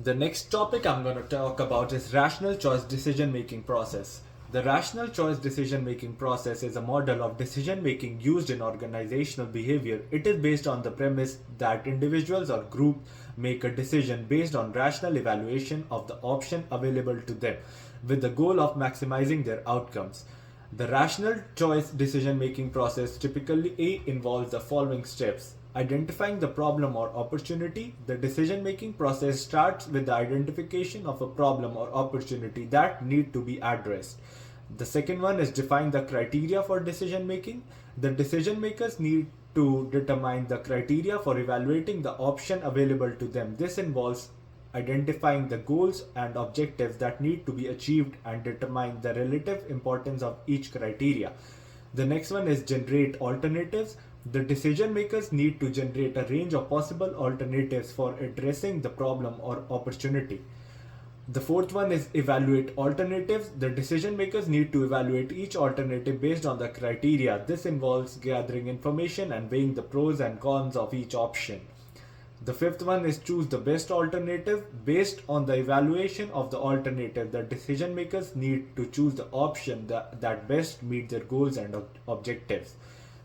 The next topic I'm going to talk about is rational choice decision making process. The rational choice decision making process is a model of decision making used in organizational behavior. It is based on the premise that individuals or groups make a decision based on rational evaluation of the option available to them with the goal of maximizing their outcomes. The rational choice decision making process typically involves the following steps. Identifying the problem or opportunity. The decision making process starts with the identification of a problem or opportunity that need to be addressed. The second one is define the criteria for decision making. The decision makers need to determine the criteria for evaluating the option available to them. This involves identifying the goals and objectives that need to be achieved and determine the relative importance of each criteria. The next one is generate alternatives. The decision makers need to generate a range of possible alternatives for addressing the problem or opportunity. The fourth one is evaluate alternatives. The decision makers need to evaluate each alternative based on the criteria. This involves gathering information and weighing the pros and cons of each option. The fifth one is choose the best alternative. Based on the evaluation of the alternative, the decision makers need to choose the option that best meet their goals and objectives.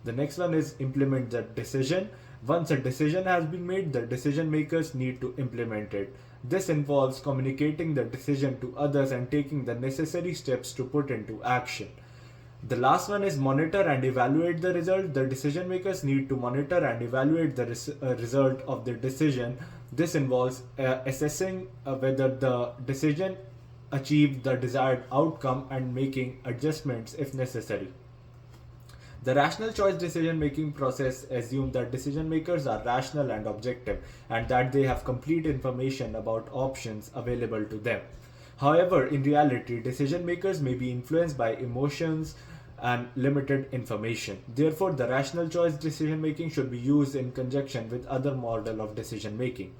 The next one is implement the decision. Once a decision has been made, the decision makers need to implement it. This involves communicating the decision to others and taking the necessary steps to put into action. The last one is monitor and evaluate the result. The decision makers need to monitor and evaluate the result of their decision. This involves assessing whether the decision achieved the desired outcome and making adjustments if necessary. The rational choice decision making process assumes that decision makers are rational and objective and that they have complete information about options available to them. However, in reality, decision makers may be influenced by emotions and limited information. Therefore, the rational choice decision making should be used in conjunction with other model of decision making.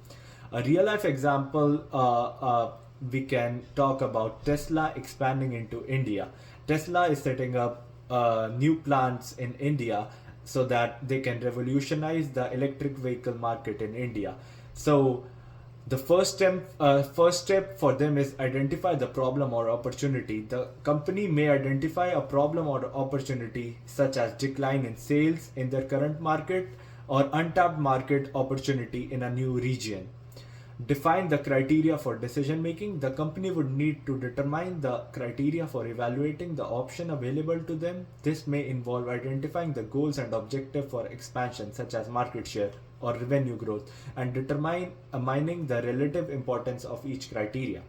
A real life example we can talk about Tesla expanding into India. Tesla is setting up new plants in India so that they can revolutionize the electric vehicle market in India. So the first step for them is identify the problem or opportunity. The company may identify a problem or opportunity such as decline in sales in their current market or untapped market opportunity in a new region. Define the criteria for decision making. The company would need to determine the criteria for evaluating the option available to them. This may involve identifying the goals and objective for expansion such as market share or revenue growth and determining the relative importance of each criteria.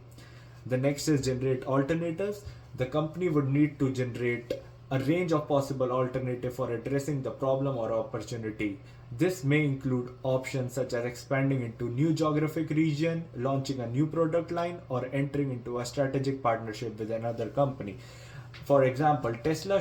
The next is generate alternatives. The company would need to generate a range of possible alternatives for addressing the problem or opportunity. This may include options such as expanding into new geographic region, launching a new product line, or entering into a strategic partnership with another company. For example, Tesla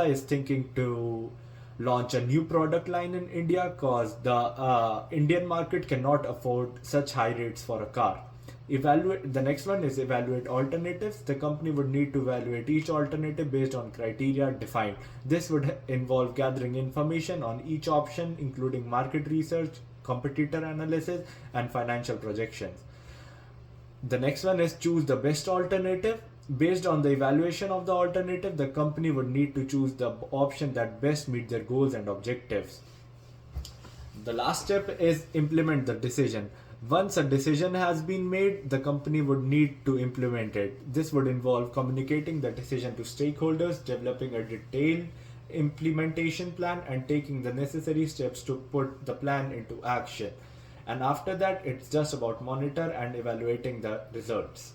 is thinking to launch a new product line in India because the Indian market cannot afford such high rates for a car. Evaluate the next one is evaluate alternatives. The company would need to evaluate each alternative based on criteria defined. This would involve gathering information on each option, including market research, competitor analysis, and financial projections. The next one is choose the best alternative. Based on the evaluation of the alternative, the company would need to choose the option that best meet their goals and objectives. The last step is implement the decision. Once a decision has been made, the company would need to implement it. This would involve communicating the decision to stakeholders, developing a detailed implementation plan, and taking the necessary steps to put the plan into action. And after that, it's just about monitor and evaluating the results.